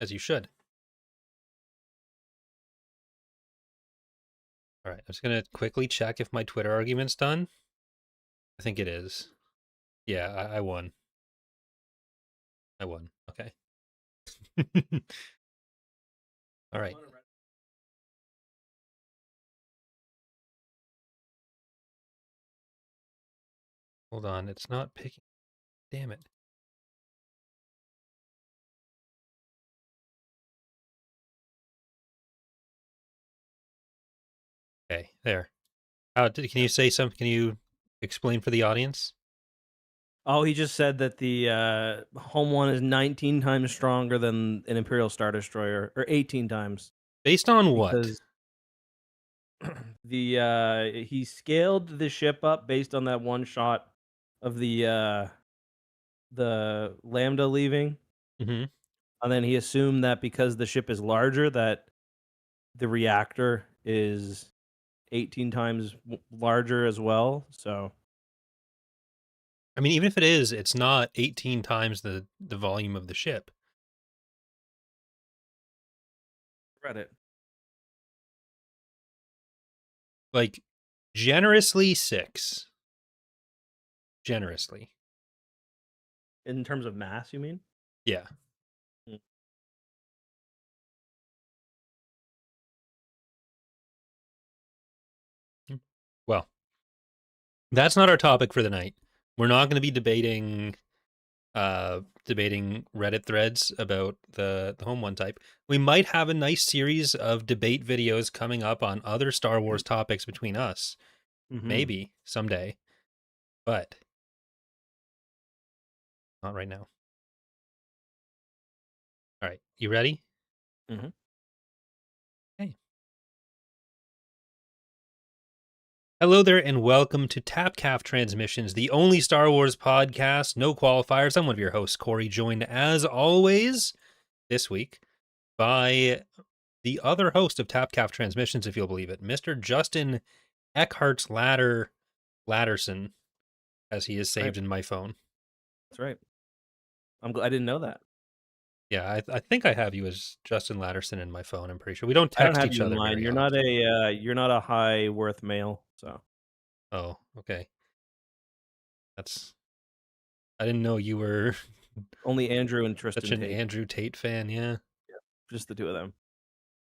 as you should. All right, I'm just gonna quickly check if my Twitter argument's done. I think it is. Yeah, I won. I won. Okay. All right. Hold on, it's not picking. Damn it. Okay, there. Can you say something? Can you explain for the audience? Oh, he just said that the home one is 19 times stronger than an Imperial Star Destroyer, or 18 times, Based on what? because he scaled the ship up based on that one shot of the Lambda leaving, Mm-hmm. and then he assumed that because the ship is larger, that the reactor is 18 times larger as well. So I mean, even if it is, it's not 18 times the volume of the ship. Reddit. Like, generously 6. Generously. In terms of mass, you mean? Yeah. Mm. Well, that's not our topic for the night. We're not going to be debating Reddit threads about the home one type. We might have a nice series of debate videos coming up on other Star Wars topics between us. Mm-hmm. Maybe someday. But not right now. All right, you ready? Mm-hmm. Hey. Hello there, and welcome to TapCaf Transmissions, the only Star Wars podcast, no qualifiers. I'm one of your hosts, Corey, joined as always this week by the other host of TapCaf Transmissions, if you'll believe it, Mr. Justin Ladderson, as he is saved in my phone. That's right. I didn't know that. Yeah, I think I have you as Justin Ladderson in my phone. I'm pretty sure we don't I don't text have each you in other mind. very often. You're not a high worth male, so Oh, okay. I didn't know you were only Andrew and such Tristan an Tate. Andrew Tate fan. Yeah. Yeah, just the two of them.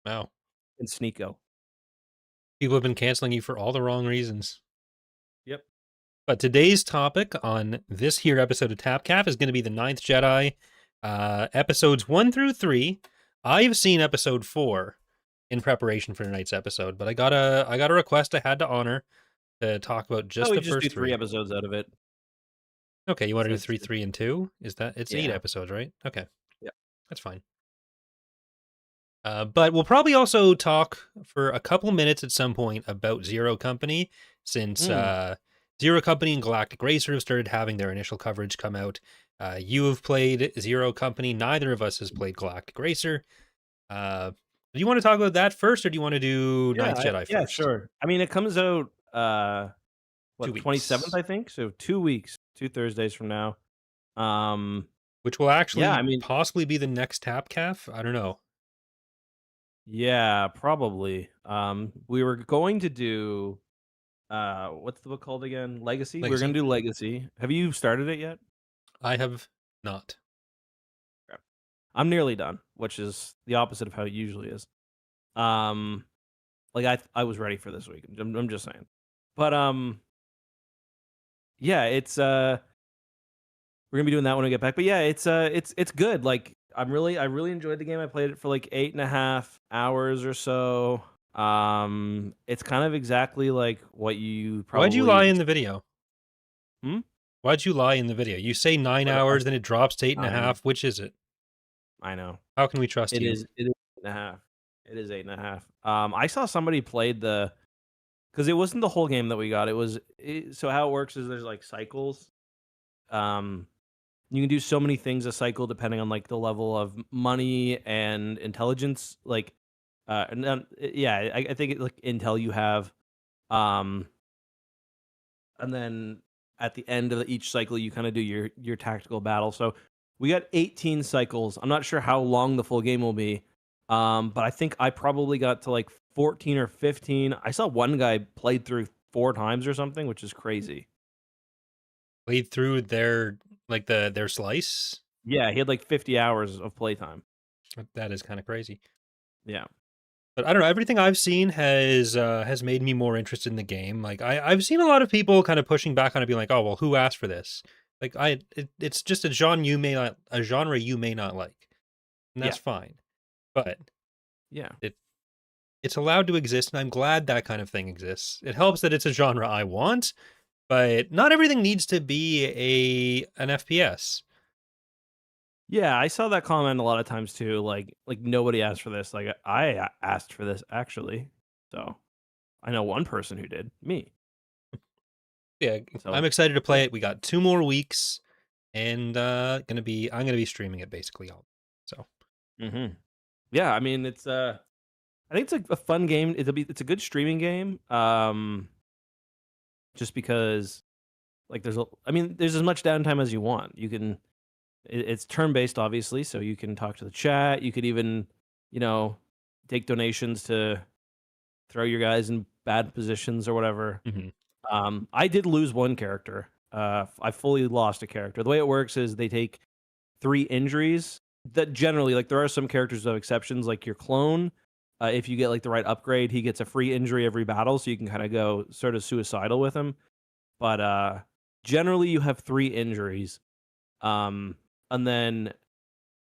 Wow. And Sneeko. People have been canceling you for all the wrong reasons. Yep. But today's topic on this here episode of TapCaf is going to be the Ninth Jedi, episodes 1 through 3. I've seen episode 4 in preparation for tonight's episode, but I got a request I had to honor to talk about Oh, just we the just do first 3 3. episodes out of it. Okay, you want to So do 3, 3, and 2? Is that it's 8 yeah. episodes, right? Okay, Yeah. that's fine. But we'll probably also talk for a couple minutes at some point about Zero Company, since Zero Company and Galactic Racer have started having their initial coverage come out. You have played Zero Company. Neither of us has played Galactic Racer. Do you want to talk about that first, or do you want to do Ninth Jedi Yeah, first? sure. I mean, it comes out 2 27th, weeks. I think. So 2 weeks, 2 Thursdays from now. Which will Yeah, I actually mean, possibly be the next TapCaf. I don't know. yeah, probably. We were going to do what's the book called again? Legacy. We are going Legacy. to do Legacy. Have you started it yet? I have not. Okay. I'm nearly done, which is the opposite of how it usually is. Like I was ready for this week. I'm just saying. But yeah, it's we're gonna be doing that when we get back. But yeah, it's good. Like I really enjoyed the game. I played it for like 8.5 hours or so. It's kind of exactly like what you Why'd you lie probably in the video? hmm? Why'd you lie in the video? You say 9 What hours, then it drops to 8.5. 9. Which is it? I know. How can we trust It you? is 8.5. It is 8.5. I saw somebody played because it wasn't the whole game that we got. So how it works is there's like cycles. Um you can do so many things a cycle depending on like the level of money and intelligence. Like and then, yeah, I think it like intel you have. Um and then at the end of each cycle you kind of do your tactical battle. So We got 18 cycles. I'm not sure how long the full game will be, but I think I probably got to like 14 or 15. I saw one guy played through 4 times or something, which is crazy. Played through their slice. Yeah, he had like 50 hours of playtime. That is kind of crazy. Yeah. But I don't know. Everything I've seen has made me more interested in the game. Like I've seen a lot of people kind of pushing back on it, being like, "Oh, well, who asked for this?" Like it's just a genre you may not like, and Yeah. that's fine. But Yeah. it it's allowed to exist, and I'm glad that kind of thing exists. It helps that it's a genre I want, but not everything needs to be an FPS. Yeah, I saw that comment a lot of times too. Like nobody asked for this. Like I asked for this actually. So I know one person who did, me. Yeah, I'm So excited to yeah. play it. We got 2 more weeks, and I'm gonna be streaming it basically all. So hmm Yeah, I mean I think it's a fun game. It's a good streaming game. Just because like I mean there's as much downtime as you want. You can it's turn based obviously, so you can talk to the chat. You could even, you know, take donations to throw your guys in bad positions or whatever. mhm. I did lose one character. I fully lost a character. The way it works is they take 3 injuries. That generally, like, there are some characters who have exceptions, like your clone. If you get like the right upgrade, he gets a free injury every battle, so you can kind of go sort of suicidal with him. But generally, you have 3 injuries, um, and then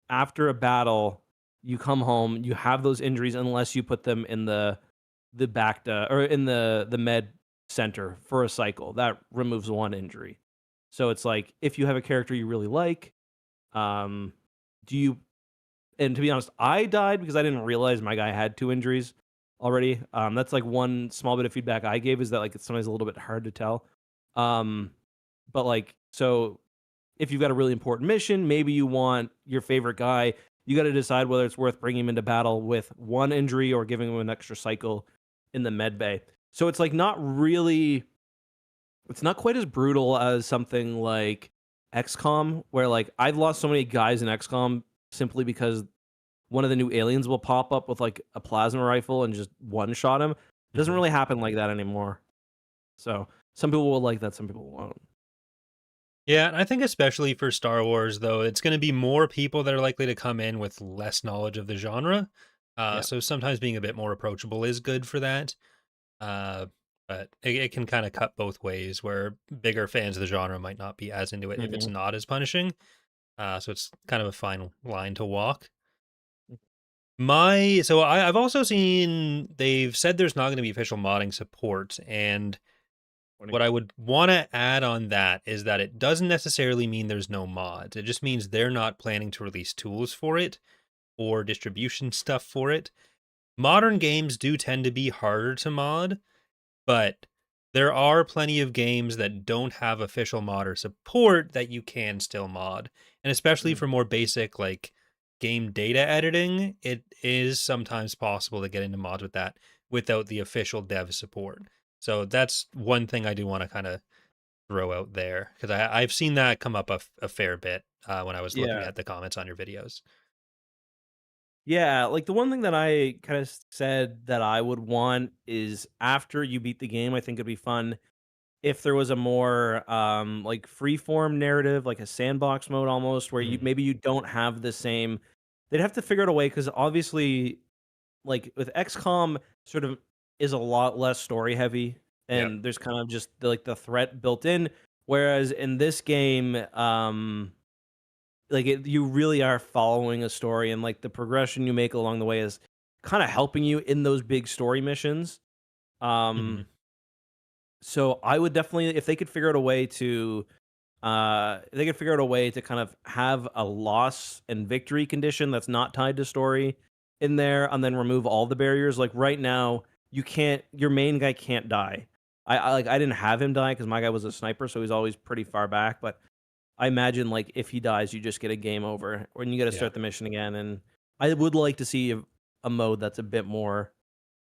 after a battle, you come home. You have those injuries unless you put them in the back or in the med center for a cycle. That removes 1 injury. So it's like if you have a character you really like, do you and to be honest, I died because I didn't realize my guy had 2 injuries already. That's like one small bit of feedback I gave is that like it's sometimes a little bit hard to tell. Um, but like so if you've got a really important mission, maybe you want your favorite guy, you got to decide whether it's worth bringing him into battle with 1 injury or giving him an extra cycle in the med bay. So it's like not really, it's not quite as brutal as something like XCOM, where like I've lost so many guys in XCOM simply because one of the new aliens will pop up with like a plasma rifle and just one shot him. It doesn't Mhm. really happen like that anymore. So some people will like that, some people won't. Yeah, and I think especially for Star Wars, though, it's going to be more people that are likely to come in with less knowledge of the genre. Yeah. So sometimes being a bit more approachable is good for that. Uh, but it can kind of cut both ways, where bigger fans of the genre might not be as into it if it's hmm not as punishing. So it's kind of a fine line to walk. I've also seen they've said there's not going to be official modding support, and what I would want to add on that is that it doesn't necessarily mean there's no mods. It just means they're not planning to release tools for it or distribution stuff for it. Modern games do tend to be harder to mod, but there are plenty of games that don't have official modder support that you can still mod. And especially Mm. for more basic like game data editing, it is sometimes possible to get into mods with that without the official dev support. So that's one thing I do want to kind of throw out there because I've seen that come up a fair bit when I was looking Yeah. at the comments on your videos. Yeah, like the one thing that I kind of said that I would want is after you beat the game, I think it'd be fun if there was a more like free form narrative, like a sandbox mode almost, where you Mhm. maybe you don't have the same. They'd have to figure out a way because obviously, like with XCOM, sort of is a lot less story heavy, Yep. and there's kind of just like the threat built in. Whereas in this game, like you really are following a story, and like the progression you make along the way is kind of helping you in those big story missions. Hmm. Um, so I would definitely, if they could figure out a way to, they could figure out a way to kind of have a loss and victory condition that's not tied to story in there, and then remove all the barriers. Like right now, you can't, your main guy can't die. I didn't have him die because my guy was a sniper, so he's always pretty far back. But I imagine like if he dies, you just get a game over, when you got to Yeah. start the mission again. And I would like to see a mode that's a bit more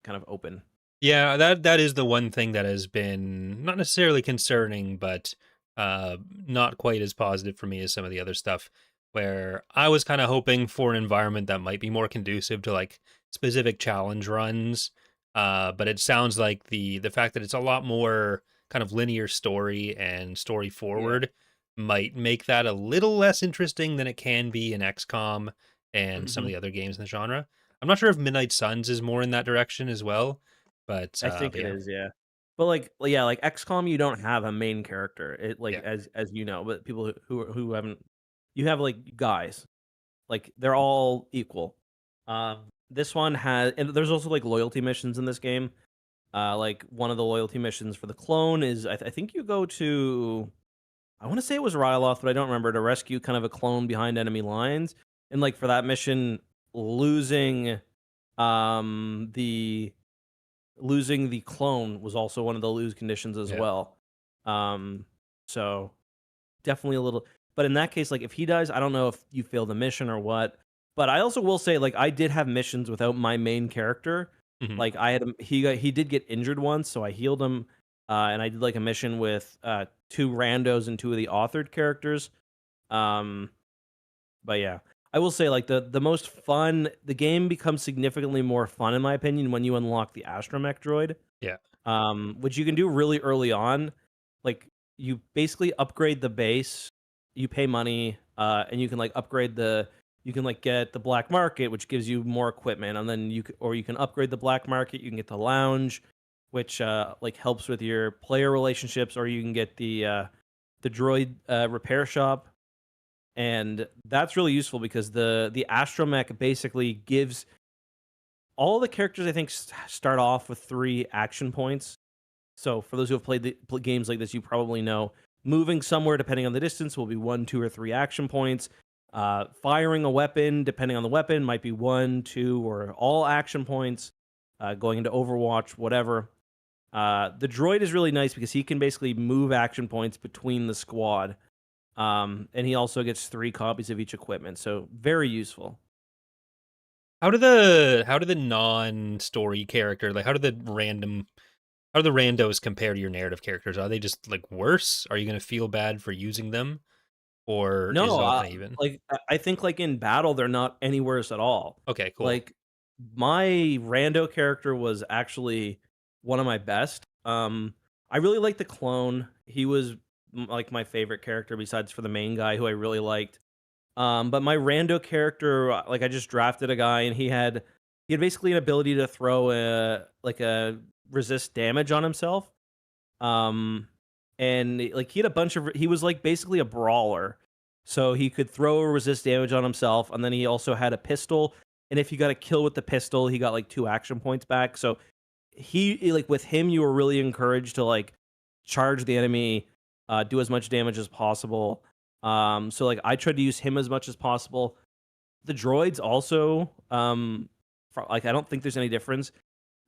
kind of open. Yeah, that is the one thing that has been not necessarily concerning, but not quite as positive for me as some of the other stuff. where I was kind of hoping for an environment that might be more conducive to like specific challenge runs. But it sounds like the fact that it's a lot more kind of linear story and story Yeah. forward might make that a little less interesting than it can be in XCOM and some of Mhm. the other games in the genre. I'm not sure if Midnight Suns is more in that direction as well, I think but it yeah, is, yeah. But, like yeah, like XCOM, you don't have a main character. It like, yeah, as you know, but people who haven't you have, like, guys. Like, they're all equal. This one has and there's also, like, loyalty missions in this game. Like, one of the loyalty missions for the clone is I think you go to I wanna say it was Ryloth, but I don't remember, to rescue kind of a clone behind enemy lines, and, like, for that mission, losing, the clone was also one of the lose conditions as yeah. well. Um, so definitely a little but in that case, like, if he dies, I don't know if you fail the mission or what, but I also will say, like, I did have missions without my main character. Mhm. Like, I had him he did get injured once, so I healed him, and I did, like, a mission with, 2 randos and 2 of the authored characters. Um, but yeah, I will say, like, the most fun the game becomes significantly more fun, in my opinion, when you unlock the astromech droid, Yeah. which you can do really early on. Like, you basically upgrade the base, you pay money, and you can like upgrade the you can like get the black market, which gives you more equipment, and then or you can upgrade the black market. You can get the lounge, which like helps with your player relationships, or you can get the droid repair shop, and that's really useful because the astromech basically gives all the characters. I think start off with 3 action points. So for those who have played games like this, you probably know moving somewhere, depending on the distance, will be 1, 2, or 3 action points. Firing a weapon, depending on the weapon, might be 1, 2, or all action points. Going into Overwatch, whatever. The droid is really nice because he can basically move action points between the squad. And he also gets 3 copies of each equipment, so very useful. How do the non-story character, like how do the randos compare to your narrative characters? Are they just like worse? Are you going to feel bad for using them, or is No, it all kind of even? like, I think, like, in battle, they're not any worse at all. Okay, cool. Like, my rando character was actually one of my best. I really liked the clone. He was, like, my favorite character besides for the main guy who I really liked. But my rando character, like, I just drafted a guy, and he had basically an ability to throw a resist damage on himself. Um, and like he had a bunch of he was like basically a brawler. So he could throw or resist damage on himself, and then he also had a pistol. And if you got a kill with the pistol, he got like 2 action points back. So like with him, you were really encouraged to like charge the enemy, do as much damage as possible. So like I tried to use him as much as possible. The droids also, like I don't think there's any difference.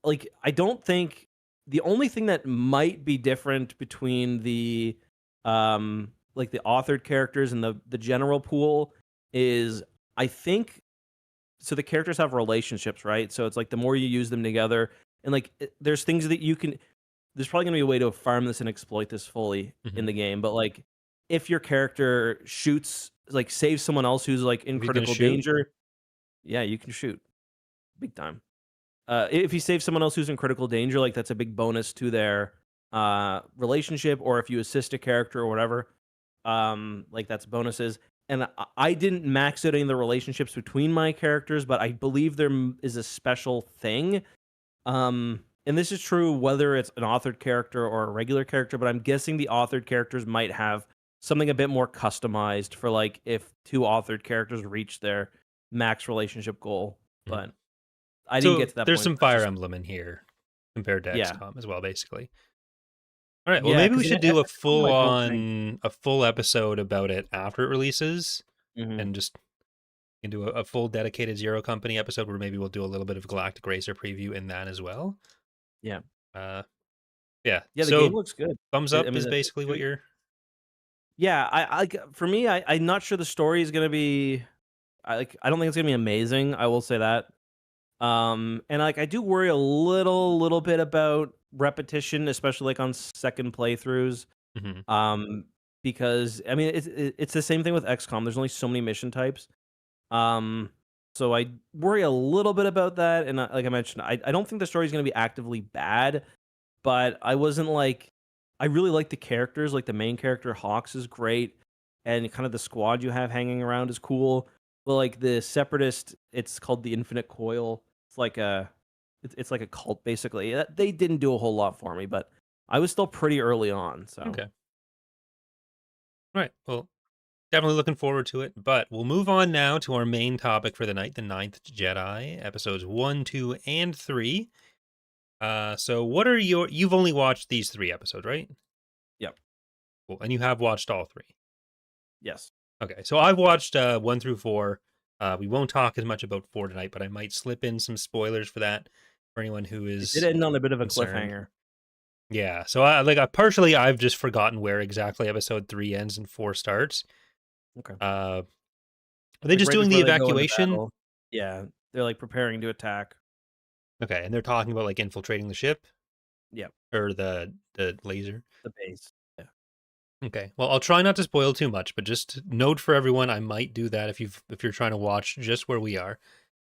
Like I don't think the only thing that might be different between the like the authored characters and the general pool is I think so the characters have relationships, right? So it's like the more you use them together and like there's things that you can there's probably going to be a way to farm this and exploit this fully in Hmm. the game, but like if your character shoots like saves someone else who's like in If he's going to critical shoot, danger, yeah, you can shoot big time. If you save someone else who's in critical danger, like that's a big bonus to their relationship, or if you assist a character or whatever, like that's bonuses. And I didn't max out any of the relationships between my characters, but I believe there is a special thing. And this is true whether it's an authored character or a regular character, but I'm guessing the authored characters might have something a bit more customized for like if 2 authored characters reach their max relationship goal. mhm. But I didn't get So to that there's point. some That's Fire just Emblem in here compared to yeah. XCOM as well, basically. All right, well Yeah, maybe we 'cause in should do XCOM, I don't think a full episode about it after it releases, mhm, and just can do a full dedicated Zero Company episode where maybe we'll do a little bit of Galactic Racer preview in that as well. yeah. Uh, yeah. Yeah, the game So looks good. thumbs I up mean, is the basically what shooting you're. yeah, for me, I'm not sure the story is gonna be I don't think it's gonna be amazing, I will say that. And, like, I do worry a little bit about repetition, especially, like, on second playthroughs. Mhm. Um, because I mean it's the same thing with XCOM. There's only so many mission types. Um, so I worry a little bit about that, and like I mentioned, I don't think the story is going to be actively bad, but I wasn't like I really like the characters. Like the main character Hawks is great, and kind of the squad you have hanging around is cool. But like the Separatist, it's called the Infinite Coil. It's like it's like a cult basically. They didn't do a whole lot for me, but I was still pretty early on. So Okay. Right. Well, definitely looking forward to it. But we'll move on now to our main topic for the night, the Ninth Jedi, episodes 1, 2, and 3. So what are you've only watched these 3 episodes, right? yep, Cool. And you have watched all 3. yes, Okay. So I've watched 1 through 4. We won't talk as much about 4 tonight, but I might slip in some spoilers for that for anyone who it did is end on a bit of a concerned. cliffhanger. Yeah. So partially I've just forgotten where exactly episode 3 ends and 4 starts. Okay. Are they Like, just right doing the before they go into evacuation? battle. Yeah, they're, like, preparing to attack. Okay, and they're talking about like infiltrating the ship Yeah, or the laser. the base. Yeah. Okay. Well, I'll try not to spoil too much, but just note for everyone, I might do that if you're trying to watch just where we are.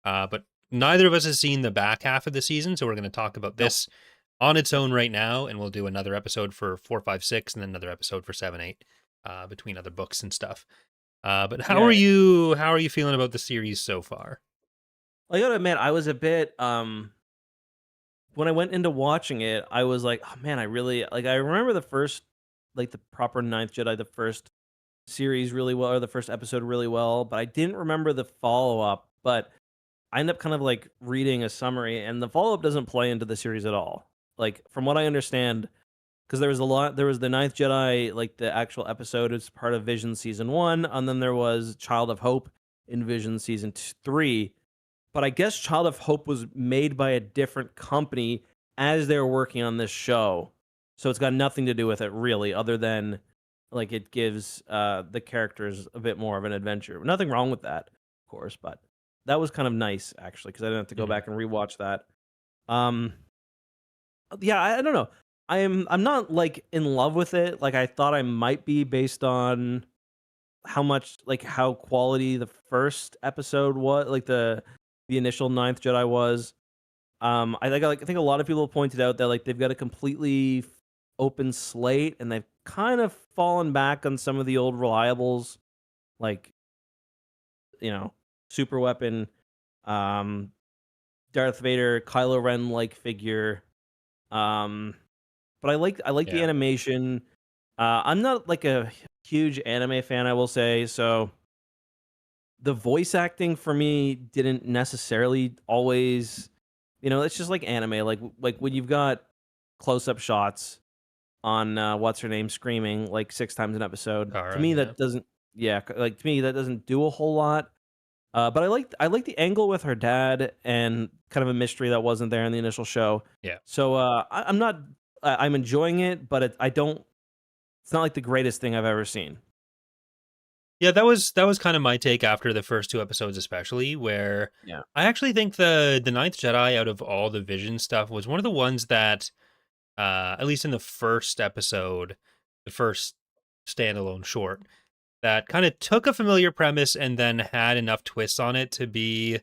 But neither of us has seen the back half of the season, so we're going to talk about Nope. this on its own right now, and we'll do another episode for 4, 5, 6, and then another episode for 7, 8, between other books and stuff. But Yeah, how are you feeling about the series so far? I gotta admit, I was a bit, when I went into watching it, I was like, "Oh, man, I really" like, I remember the first like, the proper Ninth Jedi, the first series really well, or the first episode really well, but I didn't remember the follow-up, but I ended up kind of, like, reading a summary, and the follow-up doesn't play into the series at all. Like, from what I understand, because there was the Ninth Jedi, like the actual episode is part of Vision season 1, and then there was Child of Hope in Vision season 3. But I guess Child of Hope was made by a different company as they were working on this show, so it's got nothing to do with it really, other than like it gives the characters a bit more of an adventure. Nothing wrong with that, of course, but that was kind of nice actually because I didn't have to go Mhm. back and rewatch that. Um, yeah, I don't know. I'm not like in love with it like I thought I might be based on how much like how quality the first episode was, like the initial Ninth Jedi was. I think a lot of people have pointed out that like they've got a completely open slate and they've kind of fallen back on some of the old reliables, like you know, super weapon, um, Darth Vader, Kylo Ren like figure. Um, but I like the Yeah. animation. I'm not like a huge anime fan, I will say. So the voice acting for me didn't necessarily always, it's just like anime. Like when you've got close up shots on what's her name screaming like 6 times an episode. To Kara, me, yeah. that doesn't. Yeah, like to me that doesn't do a whole lot. But I like the angle with her dad and kind of a mystery that wasn't there in the initial show. Yeah. So I'm not. I'm enjoying it, but I don't. It's not like the greatest thing I've ever seen. Yeah, that was kind of my take after the first 2 episodes especially, where Yeah. I actually think the Ninth Jedi out of all the Vision stuff was one of the ones that, at least in the first episode, the first standalone short, that kinda took a familiar premise and then had enough twists on it to be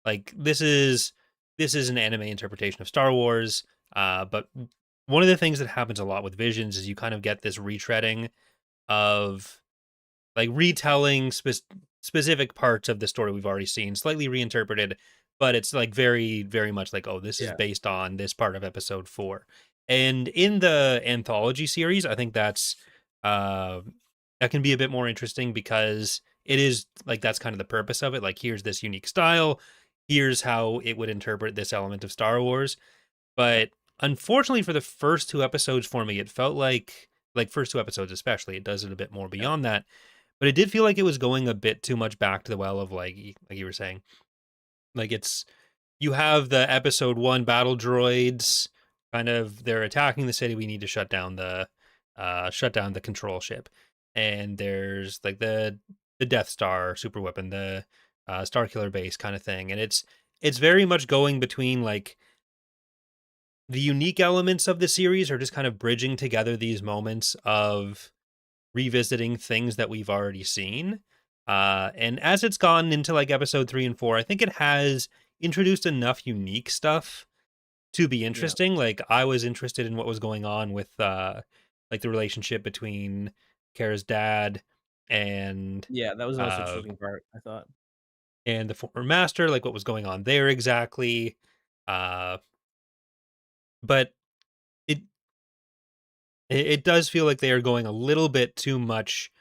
like, this is an anime interpretation of Star Wars, but one of the things that happens a lot with Visions is you kind of get this retreading of like retelling specific parts of the story we've already seen, slightly reinterpreted, but it's like very, very much like, oh, this is Yeah. based on this part of episode 4. And in the anthology series, I think uh, that can be a bit more interesting because it is like that's kind of the purpose of it. Like, here's this unique style, here's how it would interpret this element of Star Wars. Yeah. But unfortunately, for the first 2 episodes for me, it felt like first 2 episodes especially, it does it a bit more Yeah. beyond that, but it did feel like it was going a bit too much back to the well of like you were saying. Like it's you have the episode 1 battle droids kind of they're attacking the city, we need to shut down the control ship. And there's like the Death Star super weapon, the Star Killer base kind of thing. And it's very much going between like the unique elements of the series are just kind of bridging together these moments of revisiting things that we've already seen. And as it's gone into like episode 3 and 4, I think it has introduced enough unique stuff to be Yeah. interesting. Like I was interested in what was going on with like the relationship between Kara's dad and Yeah, that was the most uh interesting part, I thought. the former master, like what was going on there exactly. Uh but it it does feel like they are going a little bit too much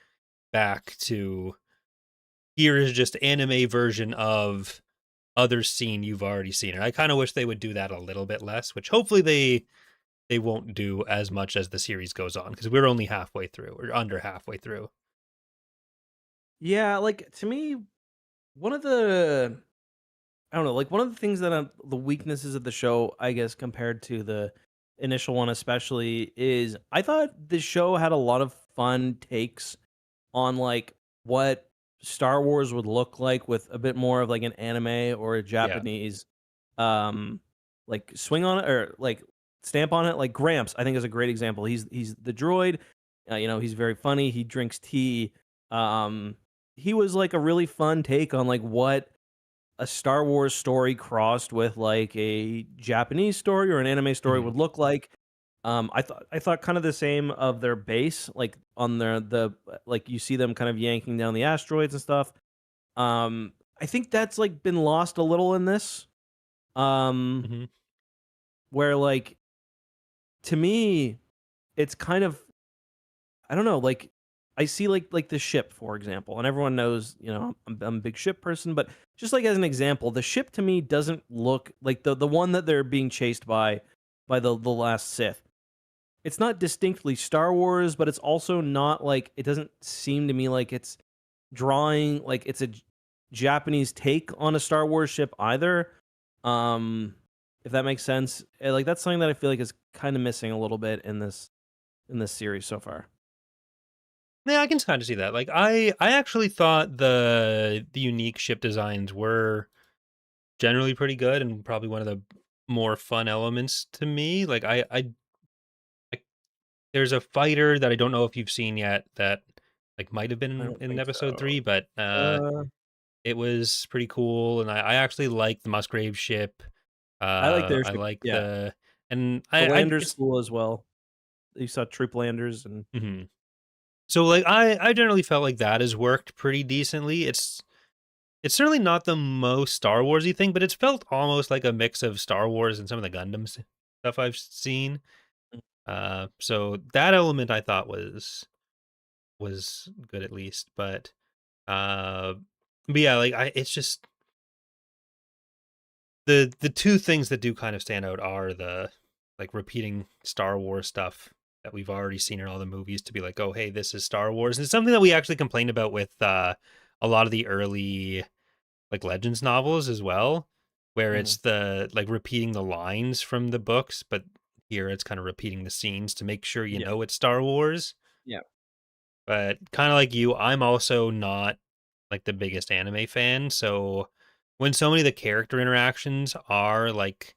back to here is just anime version of other scene you've already seen. And I kind of wish they would do that a little bit less, which hopefully they won't do as much as the series goes on because we're only halfway through or under halfway through. Yeah, like, to me, one of the I don't know, like, one of the things that the weaknesses of the show, I guess, compared to the initial one especially, is I thought the show had a lot of fun takes on, like, what Star Wars would look like with a bit more of, like, an anime or a Yeah. Japanese, um, like, swing on it or, like, stamp on it. Like, Gramps, I think, is a great example. He's the droid, he's very funny, he drinks tea. Um, he was, like, a really fun take on, like, what a Star Wars story crossed with, like, a Japanese story or an anime story Mhm. would look like. I thought kind of the same of their base, like, on the like, you see them kind of yanking down the asteroids and stuff. I think that's, like, been lost a little in this, um, Mhm. where, like, to me, it's kind of I don't know, like, I see, like, the ship, for example, and everyone knows, I'm a big ship person, but just, like, as an example, the ship to me doesn't look like the one that they're being chased by the last Sith. It's not distinctly Star Wars, but it's also not, like, it doesn't seem to me like it's drawing like it's a Japanese take on a Star Wars ship either. Um, if that makes sense. Like, that's something that I feel like is kinda missing a little bit in this series so far. Yeah, I can kind of see that. Like I actually thought the unique ship designs were generally pretty good and probably one of the more fun elements to me. Like I there's a fighter that I don't know if you've seen yet that like might have I been don't in think episode so. 3, but Uh it was pretty cool, and I actually like the Musgrave ship. I like their I ship, like yeah. and The I Landers it's cool as well. You saw Troop Landers and mhm. So like I generally felt like that has worked pretty decently. It's certainly not the most Star Warsy thing, but it's felt almost like a mix of Star Wars and some of the Gundams stuff I've seen. So that element I thought was good at least, uh, but yeah, like it's just the two things that do kind of stand out are the like repeating Star Wars stuff that we've already seen in all the movies to be like, oh hey, this is Star Wars. And it's something that we actually complained about with a lot of the early like Legends novels as well, where Mhm. it's the like repeating the lines from the books, but here it's kind of repeating the scenes to make sure you Yeah, know it's Star Wars. yeah. But kind of like you, I'm also not like the biggest anime fan, so when so many of the character interactions are like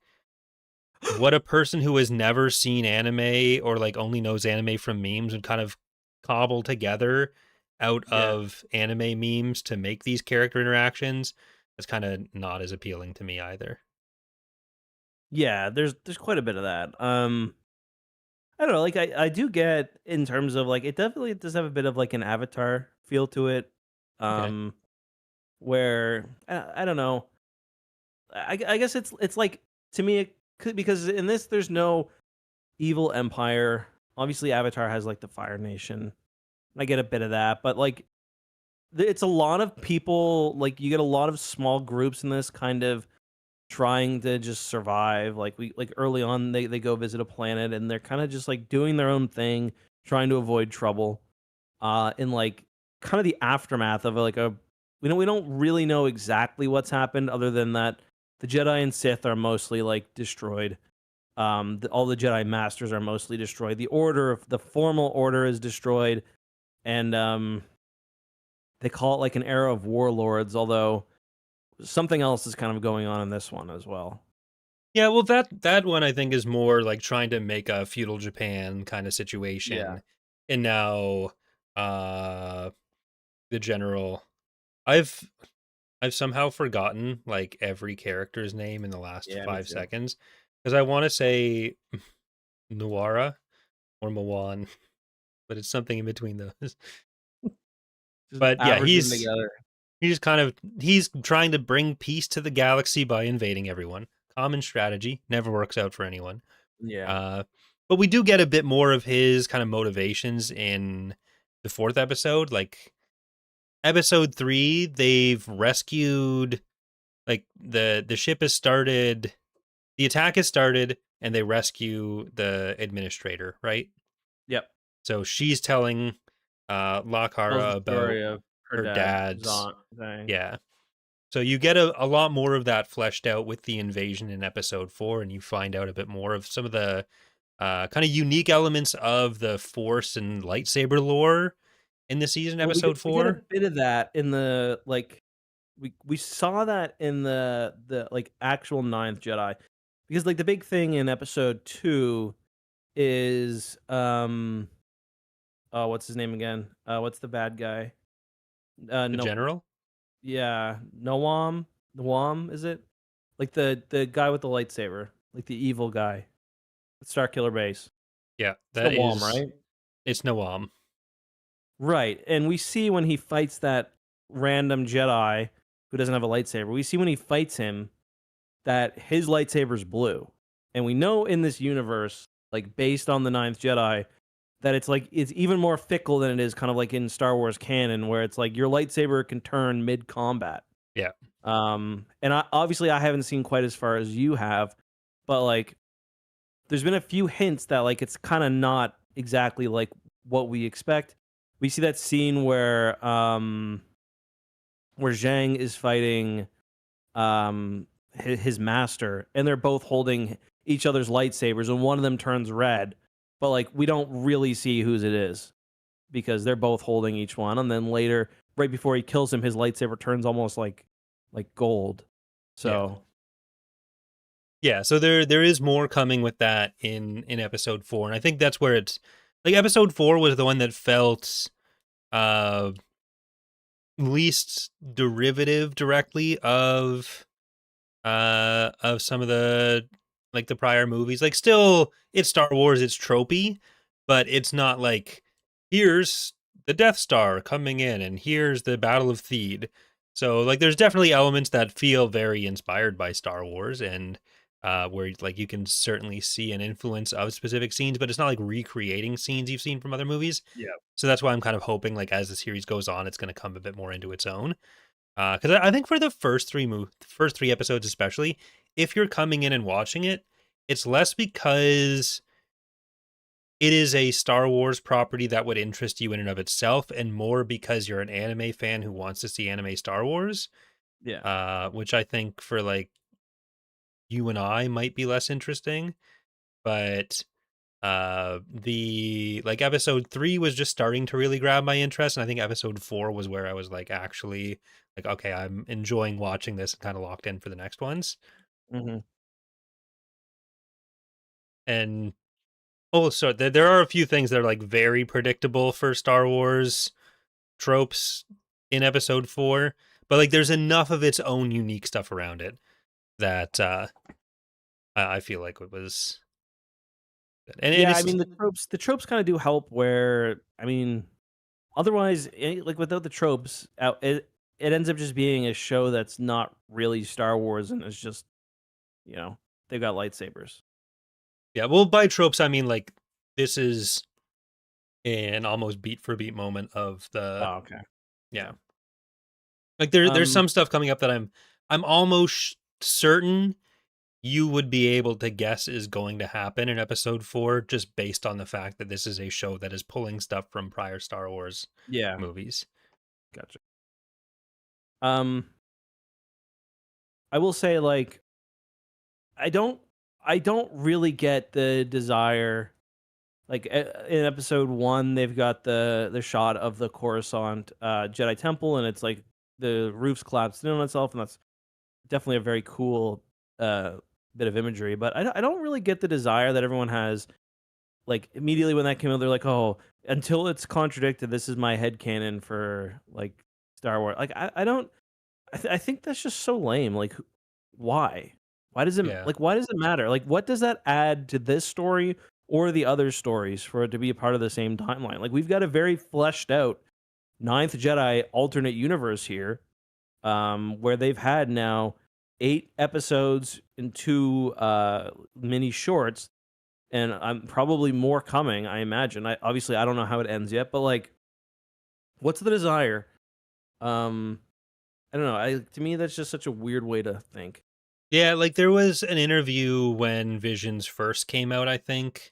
what a person who has never seen anime or like only knows anime from memes would kind of cobble together out Yeah. of anime memes to make these character interactions, that's kind of not as appealing to me either. Yeah, there's quite a bit of that. I don't know, like, I do get in terms of, like, it definitely does have a bit of, like, an Avatar feel to it, Okay. um, where I don't know. I guess it's like, to me, it could because in this, there's no evil empire. Obviously, Avatar has, like, the Fire Nation. I get a bit of that, but, like, it's a lot of people, like, you get a lot of small groups in this kind of trying to just survive. Like, early on, they go visit a planet and they're kind of just like doing their own thing, trying to avoid trouble. In like kind of the aftermath of like a we don't really know exactly what's happened other than that the Jedi and Sith are mostly like destroyed. All the Jedi masters are mostly destroyed. The formal order is destroyed, and they call it like an era of warlords. Although something else is kind of going on in this one as well. Yeah, well that one I think is more like trying to make a feudal Japan kind of Yeah. situation. And now Uh, the general. I've I've somehow forgotten like every character's name in the last Yeah, me 5 too. seconds because I want to say Nuara or Mawan, but it's something in between those. Just But yeah, average them together. he's trying to bring peace to the galaxy by invading everyone. Common strategy, never works out for anyone. Yeah. Uh, but we do get a bit more of his kind of motivations in the fourth episode. Like episode 3, they've rescued like the ship has started, the attack has started, and they rescue the administrator, right? Yep. So she's telling Tells the Lockhara about story of her her dad, dad's, Zant thing. yeah. So you get a lot more of that fleshed out with the invasion in episode 4, and you find out a bit more of some of the kind of unique elements of the Force and lightsaber lore in the season, Well, episode we get a 4. bit of that in the like we saw that in the like actual ninth Jedi, because like the big thing in episode 2 is oh, what's his name again? What's the bad guy? The No, general, yeah, Noam, is it? Like the guy with the lightsaber, like the evil guy, Starkiller Base. yeah, It's that Noam, is, right? it's Noam. Right, and we see when he fights that random Jedi who doesn't have a lightsaber. We see when he fights him that his lightsaber's blue. And we know in this universe, like based on the Ninth Jedi, that it's like it's even more fickle than it is kind of like in Star Wars canon, where it's like your lightsaber can turn mid combat. Yeah, And obviously I haven't seen quite as far as you have, but like there's been a few hints that like it's kind of not exactly like what we expect. We see that scene where Zhang is fighting his master, and they're both holding each other's lightsabers, and one of them turns red, but like we don't really see whose it is because they're both holding each one, and then later, right before he kills him, his lightsaber turns almost like gold. yeah, So yeah. So there is more coming with that in episode 4, and I think that's where it's like episode 4 was the one that felt uh least derivative directly of some of the like the prior movies. Like still it's Star Wars, it's tropey, but it's not like here's the Death Star coming in and here's the Battle of Theed. So like there's definitely elements that feel very inspired by Star Wars and where like you can certainly see an influence of specific scenes, but it's not like recreating scenes you've seen from other movies. yeah, So that's why I'm kind of hoping like as the series goes on, it's going to come a bit more into its own. Because I think for the first 3 episodes especially, if you're coming in and watching it, it's less because it is a Star Wars property that would interest you in and of itself, and more because you're an anime fan who wants to see anime Star Wars. yeah, Which I think for like you and I might be less interesting, but the like episode 3 was just starting to really grab my interest, and I think episode 4 was where I was like actually like okay, I'm enjoying watching this and kind of locked in for the next ones. hmm And also there are a few things that are like very predictable for Star Wars tropes in episode 4, but like there's enough of its own unique stuff around it that I feel like it was good. And yeah. I it's mean the tropes kind of do help. Where I mean, otherwise, like without the tropes, it ends up just being a show that's not really Star Wars, and it's just they've got lightsabers. yeah, well by tropes I mean like this is an almost beat for beat moment of the, Oh, okay. yeah. Yeah. Like there's Um, some stuff coming up that I'm almost certain you would be able to guess is going to happen in episode 4 just based on the fact that this is a show that is pulling stuff from prior Star Wars yeah, movies. gotcha. Um, I will say, like, I don't, I don't really get the desire. Like in episode 1, they've got the shot of the Coruscant Jedi Temple, and it's like the roof's collapsed in on itself, and that's definitely a very cool uh bit of imagery. But I don't really get the desire that everyone has like immediately when that came out, they're like, "Oh, until it's contradicted, this is my headcanon for like Star Wars." Like I don't I think that's just so lame. Like why? Why does it Yeah. like why does it matter? Like what does that add to this story or the other stories for it to be a part of the same timeline? Like we've got a very fleshed out Ninth Jedi alternate universe here, where they've had now 8 episodes and 2 mini shorts, and I'm probably more coming. I imagine. I don't know how it ends yet, but like, what's the desire? Um, I don't know. To me, that's just such a weird way to think. Yeah, like there was an interview when Visions first came out, I think,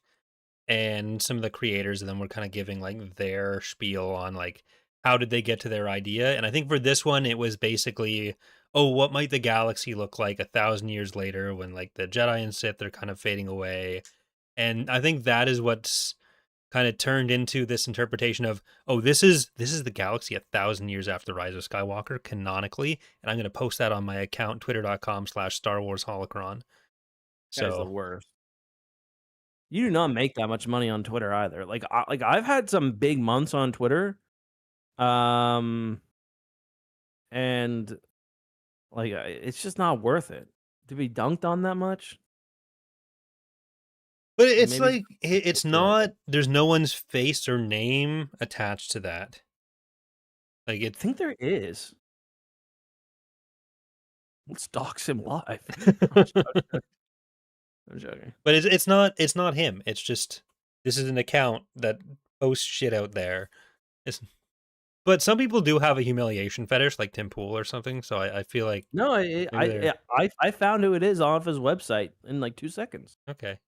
and some of the creators of them were kind of giving like their spiel on like how did they get to their idea. And I think for this one it was basically, oh, what might the galaxy look like 1,000 years later when like the Jedi and Sith are kind of fading away. And I think that is what's kind of turned into this interpretation of, oh, this is the galaxy 1,000 years after the rise of Skywalker canonically, and I'm going to post that on my account, twitter.com/Star Wars Holocron. Guy's the So worst. You do not make that much money on Twitter either. Like I've had some big months on Twitter, um, and like it's just not worth it to be dunked on that much. but Like it's maybe like it's do it. not, there's no one's face or name attached to that. Like I think there is. Let's dox him live. I'm joking. I'm joking. but it's not him. It's just, this is an account that posts shit out there. It's, but some people do have a humiliation fetish, like Tim Pool or something. So I feel like No, maybe they're I found who it is off his website in like 2 seconds. okay.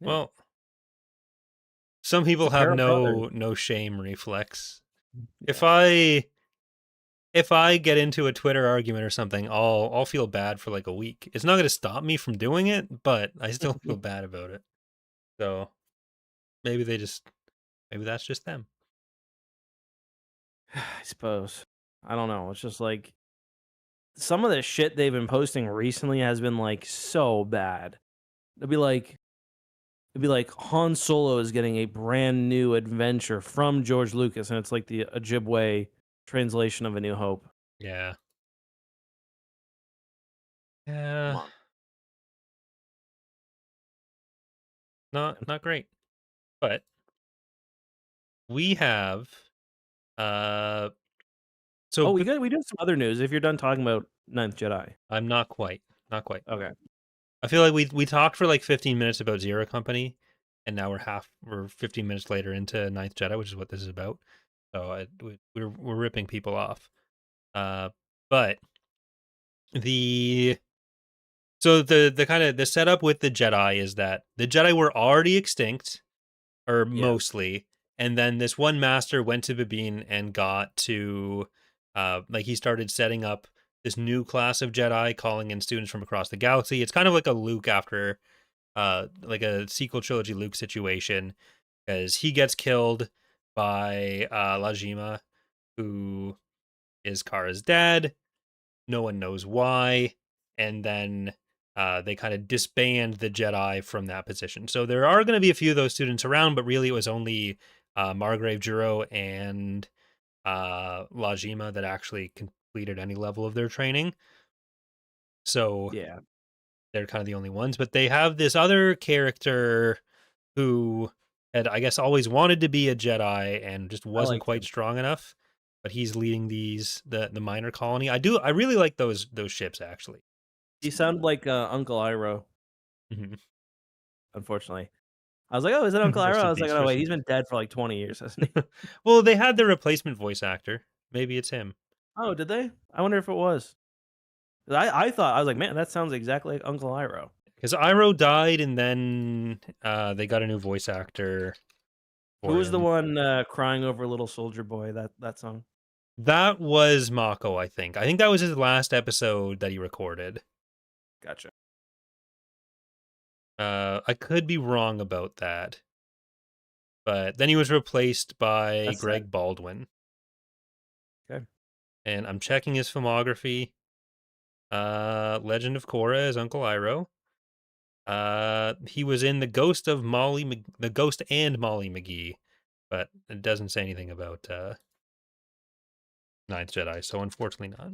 Yeah, Well, some it's people a have pair of brothers. no shame reflex. If Yeah. I if I get into a Twitter argument or something, I'll feel bad for like a week. It's not going to stop me from doing it, but I still feel bad about it. So maybe they just, maybe that's just them. I suppose. I don't know. It's just like some of the shit they've been posting recently has been like so bad. It'd be like it'd be like Han Solo is getting a brand new adventure from George Lucas, and it's like the Ojibwe translation of A New Hope. Yeah. Come Yeah. on, Not man. not great. But we have uh so Oh, b- we do have some other news. If you're done talking about Ninth Jedi, I'm not quite. Not quite. okay. I feel like we talked for like 15 minutes about Zero Company, and now we're 15 minutes later into Ninth Jedi, which is what this is about. So we're ripping people off. But the the kind of the setup with the Jedi is that the Jedi were already extinct, or Yeah, mostly, and then this one master went to Babine and got to, like he started setting up this new class of Jedi, calling in students from across the galaxy. It's kind of like a Luke after, like a sequel trilogy Luke situation, because he gets killed by Lajima, who is Kara's dad. No one knows why, and then they kind of disband the Jedi from that position. So there are going to be a few of those students around, but really it was only Margrave Juro and Lajima that actually completed any level of their training. So yeah. they're kind of the only ones. But they have this other character who had, I guess, always wanted to be a Jedi and just I wasn't like quite him. strong enough. But he's leading the minor colony. I really like those ships actually. He sounded like Uncle Iroh. Mhm. Unfortunately, I was like, "Oh, is it Uncle Iroh?" Rest I in was like, peace. "Oh Rest wait, in he's peace. been dead for like 20 years, hasn't he?" Well, they had the replacement voice actor. Maybe it's him. Oh, did they? I wonder if it was. 'Cause I thought I was like, "Man, that sounds exactly like Uncle Iroh." Because Iroh died, and then they got a new voice actor Who for was the him. one crying over Little Soldier Boy? That song. That was Mako, I think. I think that was his last episode that he recorded. Gotcha. I could be wrong about that, but then he was replaced by That's sad. Greg Baldwin. Okay. And I'm checking his filmography. Legend of Korra as Uncle Iroh. He was in the Ghost and Molly McGee, but it doesn't say anything about Ninth Jedi, so unfortunately not.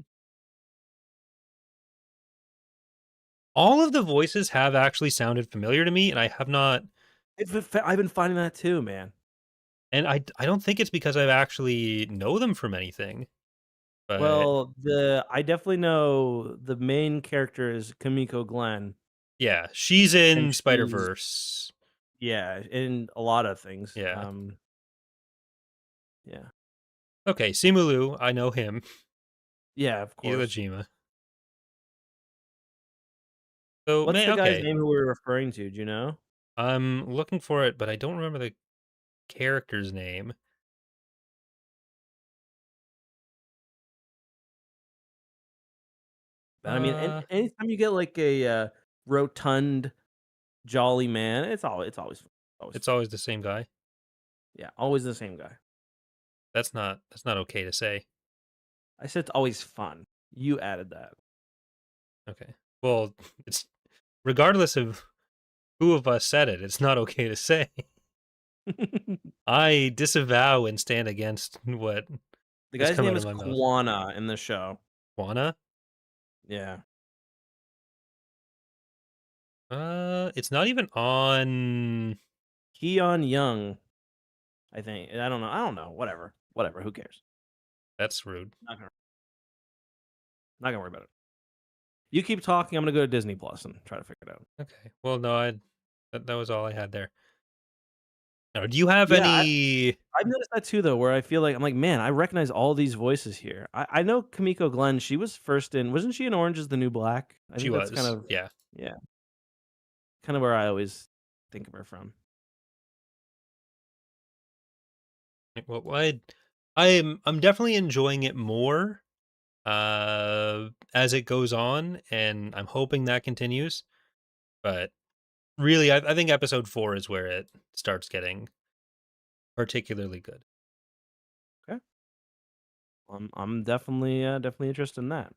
All of the voices have actually sounded familiar to me, and I have not, I've been finding that too, man. and I don't think it's because I've actually know them from anything, but Well, I definitely know the main character is Kamiko Glenn, yeah, she's and in she's Spider-Verse. yeah, in a lot of things. Yeah. Yeah. Okay, Simu Liu, I know him. Yeah, of He's course. Jima. So, What's man, the guy's okay. name who we're referring to? Do you know? I'm looking for it, but I don't remember the character's name. But I mean, Uh, anytime you get like a rotund, jolly man, always it's fun. always the same guy. Yeah, always the same guy. That's not okay to say. I said it's always fun. You added that. Okay. Well, it's regardless of who of us said it, it's not okay to say. The I disavow and stand against what has guy's come name out of is my mouth. Quana in the show. Juana? Yeah. It's not even on. Keon Young, I think. I don't know. I don't know. Whatever. Whatever. Who cares? That's rude. Not gonna worry about it. You keep talking. I'm gonna go to Disney Plus and try to figure it out. Okay. Well, no, that was all I had there. Now, do you have Yeah, any? I've noticed that too, though, where I feel like I'm like, man, I recognize all these voices here. I know Kamiko Glenn. She was first in, wasn't she in Orange Is the New Black? I She think that's kind was, of yeah. yeah, kind of where I always think of her from. Well, I'm definitely enjoying it more as it goes on, and I'm hoping that continues. But really, I think episode 4 is where it starts getting particularly good. Okay, I'm definitely definitely interested in that.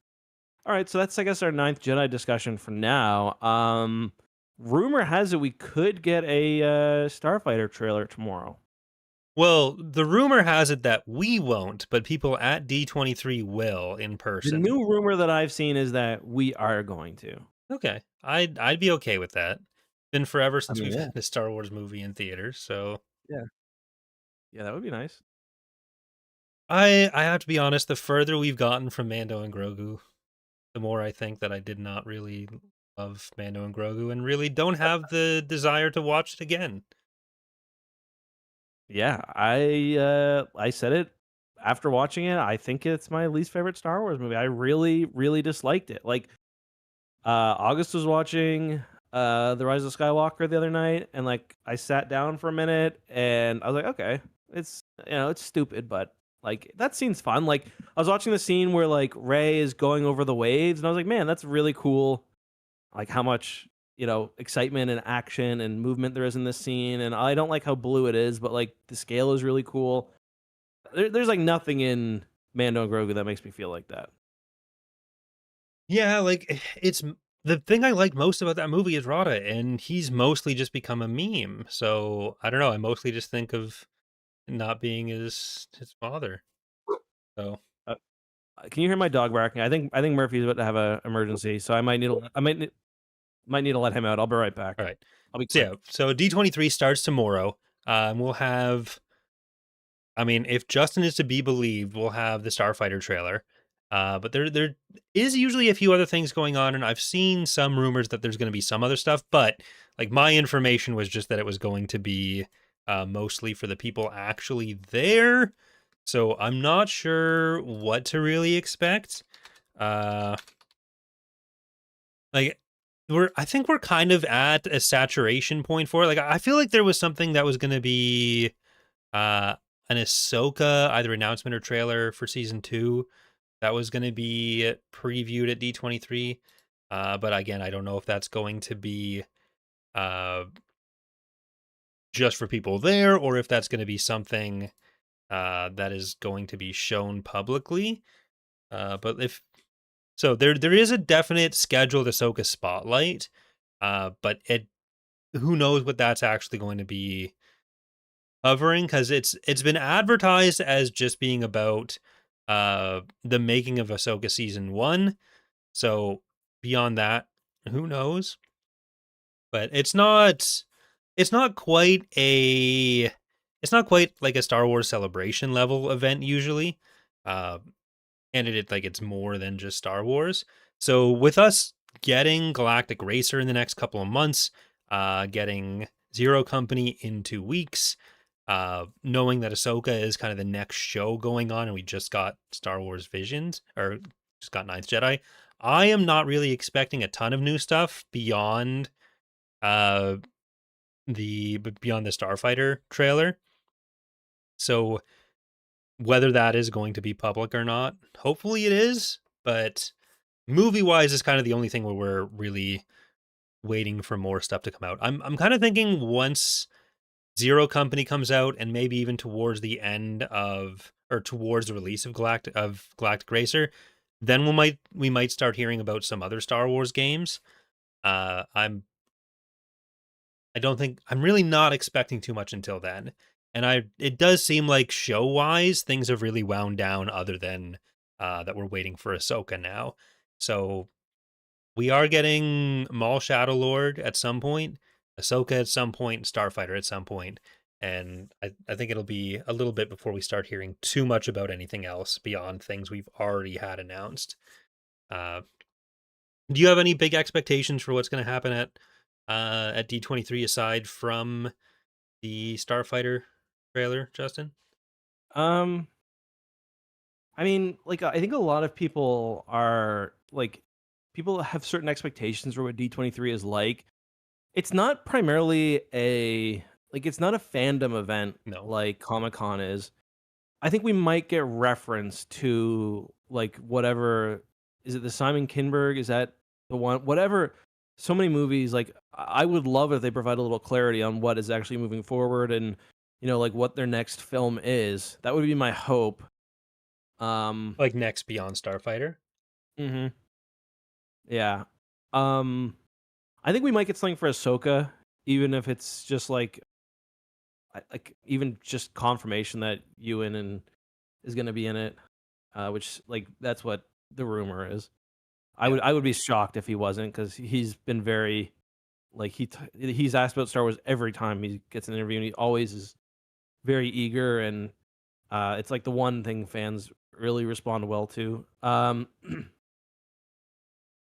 All right, so that's I guess our ninth Jedi discussion for now. Rumor has it we could get a Starfighter trailer tomorrow. Well, the rumor has it that we won't, but people at D23 will in The person. new rumor that I've seen is that we are going to. Okay, I'd be okay with that. Been forever I since mean, we've yeah, had a Star Wars movie in theaters, so yeah, yeah, that would be nice. I have to be honest. The further we've gotten from Mando and Grogu, the more I think that I did not really love Mando and Grogu, and really don't have the desire to watch it again. Yeah, I said it after watching it. I think it's my least favorite Star Wars movie. I really, really disliked it. Like, August was watching The Rise of Skywalker the other night, and like I sat down for a minute, and I was like, okay, it's it's stupid, but like that scene's fun. Like I was watching the scene where like Rey is going over the waves, and I was like, man, that's really cool. Like how much excitement and action and movement there is in this scene, and I don't like how blue it is, but like the scale is really cool. There's like nothing in Mando and Grogu that makes me feel like that. Yeah, like the thing I like most about that movie is Rada, and he's mostly just become a meme. So I don't know. I mostly just think of not being his father. So Uh, can you hear my dog barking? I think Murphy's about to have an emergency, so might need to let him out. I'll be right back. all right. I'll be So yeah, quick. so D23 starts tomorrow. We'll have. I mean, if Justin is to be believed, we'll have the Starfighter trailer. But there is usually a few other things going on, and I've seen some rumors that there's going to be some other stuff. But like my information was just that it was going to be mostly for the people actually there. So I'm not sure what to really expect. Uh, like I think we're kind of at a saturation point for it. Like I feel like there was something that was going to be uh an Ahsoka either announcement or trailer for season 2 that was going to be previewed at D23. But again, I don't know if that's going to be uh just for people there or if that's going to be something that is going to be shown publicly. But if so, there is a definite scheduled Ahsoka spotlight. But who knows what that's actually going to be covering, because it's been advertised as just being about the making of Ahsoka season 1. So beyond that, who knows? But it's not quite a it's not quite like a Star Wars Celebration level event usually. Uh, and it's more than just Star Wars. So with us getting Galactic Racer in the next couple of months, getting Zero Company in 2 weeks, knowing that Ahsoka is kind of the next show going on, and we just got Star Wars Visions, or just got Ninth Jedi. I am not really expecting a ton of new stuff uh beyond the Starfighter trailer. So whether that is going to be public or not, hopefully it is, but movie wise is kind of the only thing where we're really waiting for more stuff to come out. I'm kind of thinking once Zero Company comes out, and maybe even towards the end of, or towards the release of Galactic Racer, then we might start hearing about some other Star Wars games. I don't think I'm really not expecting too much until then. And it does seem like show wise things have really wound down, other than that we're waiting for Ahsoka now. So we are getting Maul Shadow Lord at some point, Ahsoka at some point, Starfighter at some point, and I think it'll be a little bit before we start hearing too much about anything else beyond things we've already had announced. Uh, do you have any big expectations for what's going to happen at D23 aside from the Starfighter trailer, Justin? Um, I mean, I think a lot of people are people have certain expectations for what D23 is like. It's not primarily it's not a fandom event No. like Comic-Con is. I think we might get reference to whatever, is it the Simon Kinberg? Is that the one? Whatever. So many movies. I would love if they provide a little clarity on what is actually moving forward, and what their next film is. That would be my hope. Um. Like next beyond Starfighter? Mhm. Yeah. Um. I think we might get something for Ahsoka, even if it's just even just confirmation that Ewan and is going to be in it, which that's what the rumor is. I Yeah. would be shocked if he wasn't, because he's been very he's asked about Star Wars every time he gets an interview, and he always is very eager, and it's the one thing fans really respond well to.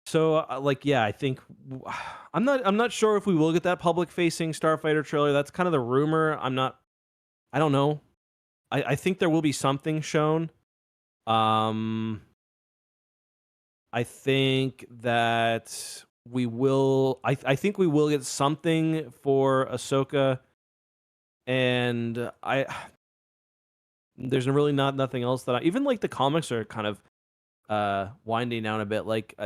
So yeah, I think I'm not sure if we will get that public facing Starfighter trailer. That's kind of the rumor. I don't know. I think there will be something shown. Um, I think that we will. I think we will get something for Ahsoka, and I. There's really nothing else that even the comics are kind of winding down a bit.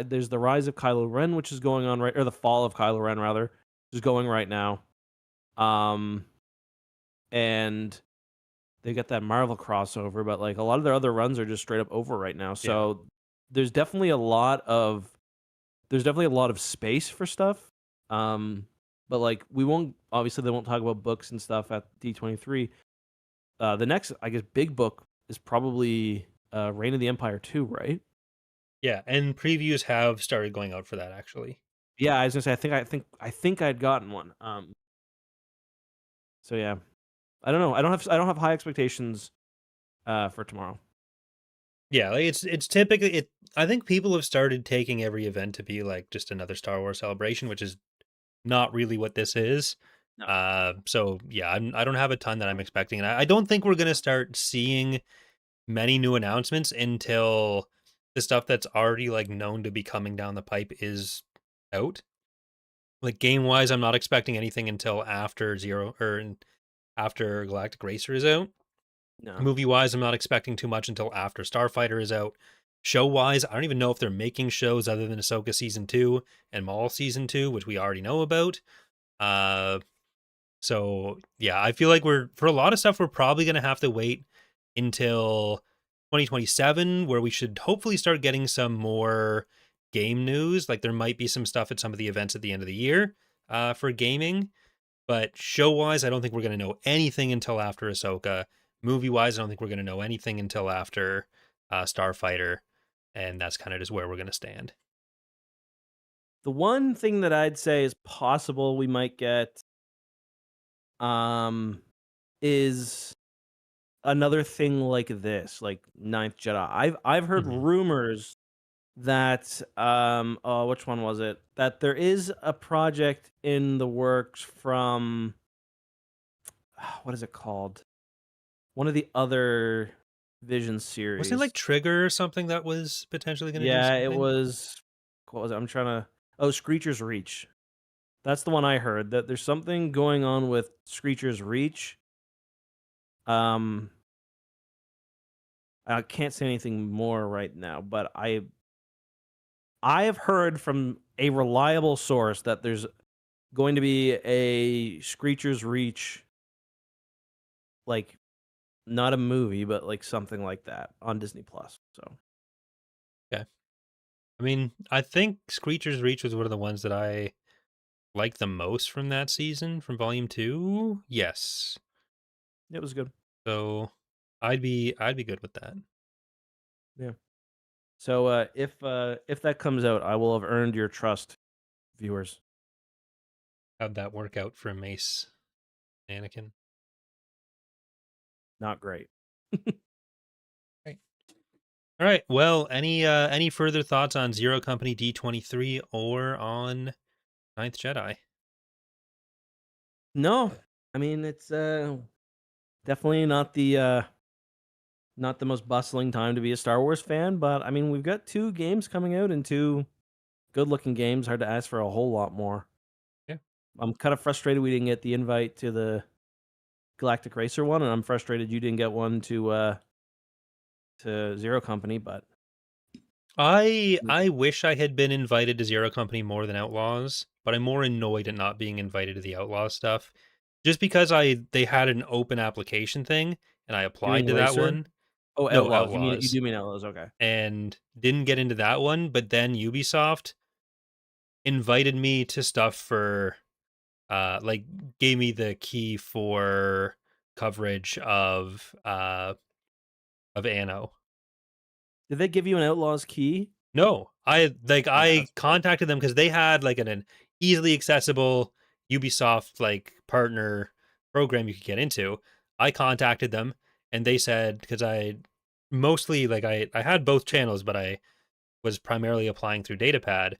There's the rise of Kylo Ren, which is going on right, or the fall of Kylo Ren rather, which is going right now. Um, and they got that Marvel crossover, but a lot of their other runs are just straight up over right now. Yeah. So there's definitely a lot of space for stuff. But we won't, obviously they won't talk about books and stuff at D23. The next, I guess, big book is probably Reign of the Empire 2, right? Yeah, and previews have started going out for that actually. Yeah, I was gonna say I think I'd gotten one. So yeah, I don't know. I don't have high expectations for tomorrow. Yeah, it's typically it I think people have started taking every event to be like just another Star Wars celebration, which is not really what this is. No. So yeah, I don't have a ton that I'm expecting, and I don't think we're gonna start seeing many new announcements until the stuff that's already known to be coming down the pipe is out. Like game wise, I'm not expecting anything until after after Galactic Racer is out. No. Movie wise, I'm not expecting too much until after Starfighter is out. Show wise, I don't even know if they're making shows other than Ahsoka season 2 and Maul season 2, which we already know about. Uh, so yeah, I feel like for a lot of stuff, we're probably gonna have to wait until 2027, where we should hopefully start getting some more game news. Like there might be some stuff at some of the events at the end of the year for gaming, but show wise, I don't think we're going to know anything until after Ahsoka. Movie wise, I don't think we're going to know anything until after Starfighter, and that's kind of just where we're going to stand. The one thing that I'd say is possible we might get is another thing like this, like Ninth Jedi. I've heard Mhm. rumors that oh, which one was it? That there is a project in the works from what is it called? One of the other Vision Wasn't it like series. Trigger or something that was potentially going to do Yeah, it something? was what was it? I'm trying to oh, Screecher's Reach. That's the one I heard, that there's something going on with Screecher's Reach. Um, I can't say anything more right now, but I have heard from a reliable source that there's going to be a Screecher's Reach, like not a movie, but like something like that on Disney Plus. So Okay. I mean, I think Screecher's Reach was one of the ones that I liked the most from that season, from Volume 2. Yes. it was good. So I'd be good with that. Yeah. So if that comes out, I will have earned your trust, viewers. How'd that work out for Mace Anakin? Not great. Right. All right. Well, any further thoughts on Zero Company D23 or on Ninth Jedi? No, I mean it's definitely not the most bustling time to be a Star Wars fan, but I mean we've got two games coming out and two good-looking games. Hard to ask for a whole lot more. Yeah. I'm kind of frustrated we didn't get the invite to the Galactic Racer one, and I'm frustrated you didn't get one to Zero Company, but I wish I had been invited to Zero Company more than Outlaws, but I'm more annoyed at not being invited to the Outlaws stuff. Just because they had an open application thing and I you applied mean to that Racer? one. Oh, No, Outlaws. You Outlaws. do mean Outlaws? Okay. And didn't get into that one, but then Ubisoft invited me to stuff for like gave me the key for coverage of Anno. Did they give you an Outlaws key? No, Yeah, I that's fair. contacted them because they had like an easily accessible Ubisoft like partner program you could get into. I contacted them and they said, because I mostly like I had both channels, but I was primarily applying through Datapad.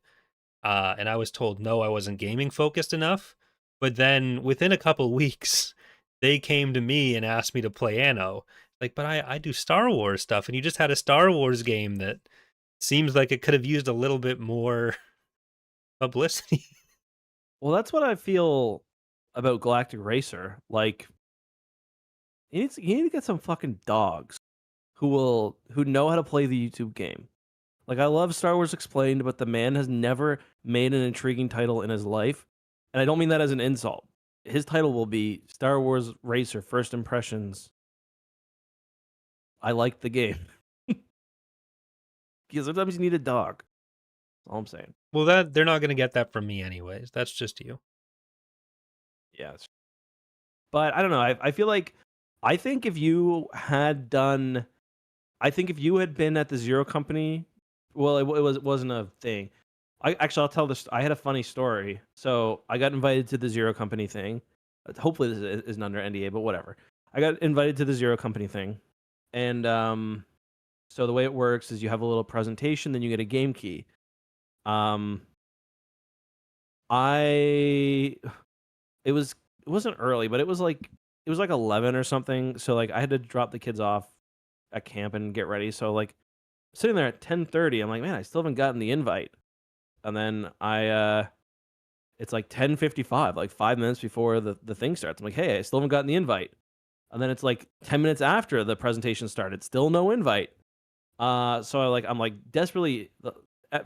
And I was told no, I wasn't gaming focused enough. But then within a couple weeks, they came to me and asked me to play Anno. Like, but I do Star Wars stuff, and you just had a Star Wars game that seems like it could have used a little bit more publicity. Well, that's what I feel about Galactic Racer. Like, you need to get some fucking dogs who know how to play the YouTube game. Like, I love Star Wars Explained, but the man has never made an intriguing title in his life, and I don't mean that as an insult. His title will be Star Wars Racer First Impressions. I like the game. Because sometimes you need a dog. That's all I'm saying. Well, that they're not going to get that from me anyways. That's just you. Yeah. But I don't know. I feel like I think if you had done I think if you had been at the Zero Company, well, it wasn't a thing. I'll tell this. I had a funny story. So I got invited to the Zero Company thing. Hopefully this isn't under NDA, but whatever. I got invited to the Zero Company thing, and so the way it works is you have a little presentation, then you get a game key. Um, I it wasn't early, but it was like 11 or something. So like I had to drop the kids off at camp and get ready. So like sitting there at 10:30, I'm like, man, I still haven't gotten the invite. And then it's like 10:55, like 5 minutes before the thing starts. I'm like, hey, I still haven't gotten the invite. And then it's like 10 minutes after the presentation started, still no invite. So I'm like desperately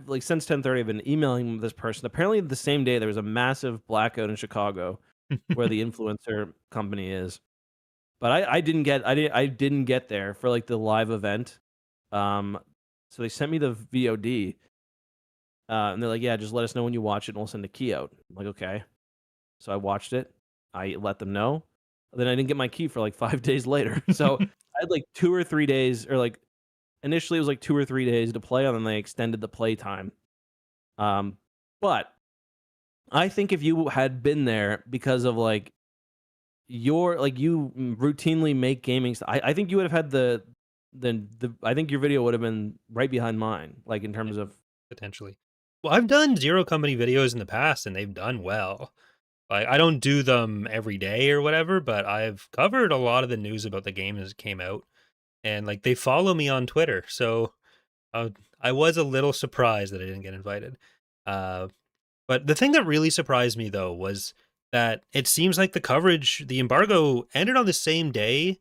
like since 10:30, I've been emailing this person. Apparently, the same day there was a massive blackout in Chicago, where the influencer company is. But I didn't get there for like the live event. Um, so they sent me the VOD, And they're like, yeah, just let us know when you watch it, and we'll send a key out. I'm like, okay. So I watched it. I let them know. Then I didn't get my key for like 5 days later. So I had like 2 or 3 days, or like initially it was like 2 or 3 days to play, and then they extended the play time. Um, but I think if you had been there because of like your like you routinely make gaming, I think you would have had the I think your video would have been right behind mine, like in terms of Potentially. Well, I've done Zero Company videos in the past, and they've done well. Like, I don't do them every day or whatever, but I've covered a lot of the news about the game as it came out, and, like, they follow me on Twitter, so, uh, I was a little surprised that I didn't get invited. Uh, but the thing that really surprised me, though, was that it seems like the embargo ended on the same day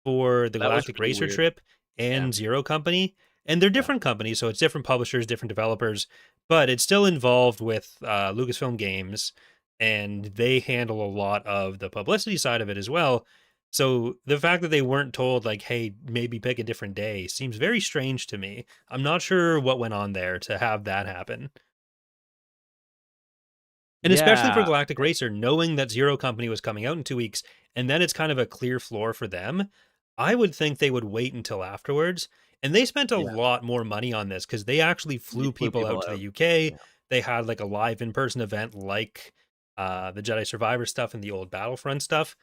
for the that was Galactic really Racer weird. trip Yeah, and Zero Company, and they're yeah. different companies, so it's different publishers, different developers, but it's still involved with Lucasfilm Games, and they handle a lot of the publicity side of it as well. So the fact that they weren't told, like, hey, maybe pick a different day seems very strange to me. I'm not sure what went on there to have that happen. And especially for Yeah, Galactic Racer, knowing that Zero Company was coming out in 2 weeks, and then it's kind of a clear floor for them, I would think they would wait until afterwards, and they spent a yeah. lot more money on this because they actually They flew flew people out people to the out. UK. Yeah. They had, like, a live in-person event like, the Jedi Survivor stuff and the old Battlefront stuff,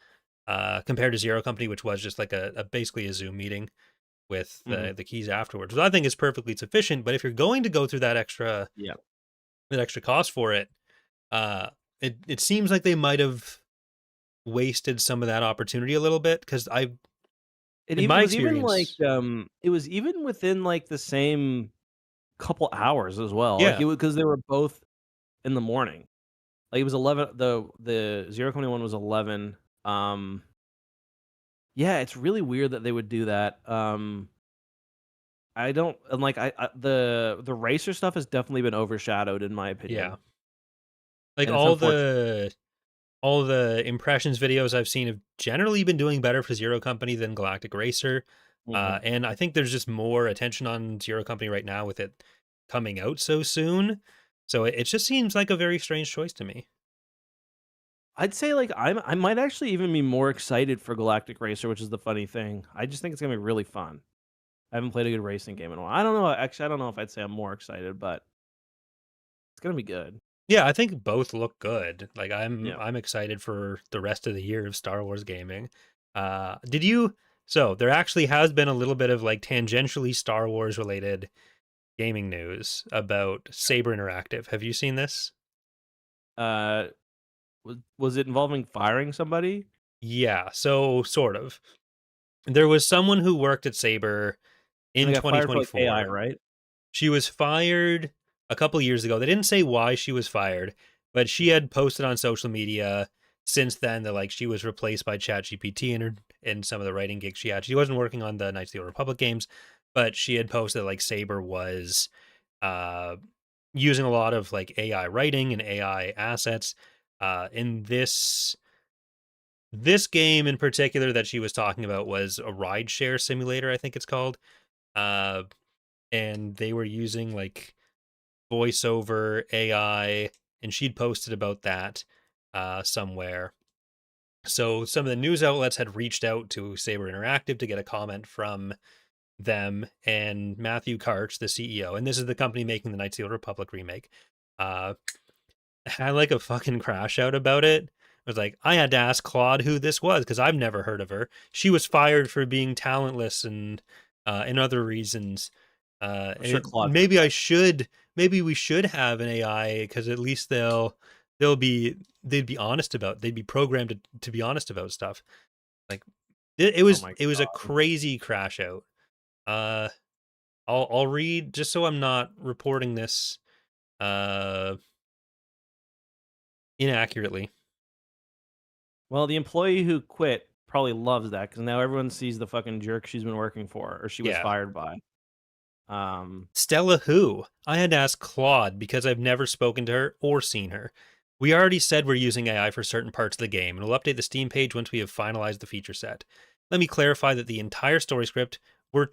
compared to Zero Company, which was just like a basically a Zoom meeting with Mhm. the keys afterwards, which I think is perfectly sufficient, but if you're going to go through Yeah. that extra cost for it, uh, it seems like they might have wasted some of that opportunity a little bit because It in even my was even like, experience, it was even within, like, the same couple hours as well, like, yeah, it was because they were both in the morning. Like, it was 11, the Zero Company one was 11, yeah, it's really weird that they would do that, I don't and, like, the racer stuff has definitely been overshadowed in my yeah, opinion, like and it's unfortunate. all the impressions videos I've seen have generally been doing better for Zero Company than Galactic Racer, Mhm. and I think there's just more attention on Zero Company right now with it coming out so soon. So it just seems like a very strange choice to me. I'd say, like, I might actually even be more excited for Galactic Racer, which is the funny thing. I just think it's gonna be really fun. I haven't played a good racing game in a while. I don't know, actually, I don't know if I'd say I'm more excited, but it's gonna be good. Yeah, I think both look good. Like Yeah. I'm excited for the rest of the year of Star Wars gaming. Did you so there actually has been a little bit of like tangentially Star Wars related gaming news about Saber Interactive. Have you seen this? Uh, was it involving firing somebody? Yeah, so sort of. There was someone who worked at Saber And they in got fired for, like, AI, 2024. right? She was fired a couple years ago. They didn't say why she was fired, but she had posted on social media since then that like she was replaced by ChatGPT in her in some of the writing gigs she had. She wasn't working on the Knights of the Old Republic games, but she had posted like Saber was uh using a lot of like AI writing and AI assets. In this game in particular that she was talking about was a rideshare simulator, I think it's called. Uh and they were using like voiceover AI, and she'd posted about that somewhere. So some of the news outlets had reached out to Saber Interactive to get a comment from them, and Matthew Karch, the CEO, and this is the company making the Knights of the Old Republic remake, uh, had like a fucking crash out about it. It was like, I had to ask Claude who this was because I've never heard of her. She was fired for being talentless and other reasons. I'm And sure it, Claude heard that. maybe we should have an AI because at least they'll be they'd be honest about they'd be programmed to be honest about stuff. Like Oh my it was a god. crazy crash out. Uh, I'll read just so I'm not reporting this uh inaccurately. Well, the employee who quit probably loves that because now everyone sees the fucking jerk she's been working for or she was Yeah. fired by. Um, Stella who? I had to ask Claude because I've never spoken to her or seen her. We already said we're using AI for certain parts of the game, and we'll update the Steam page once we have finalized the feature set. Let me clarify that the entire story script, were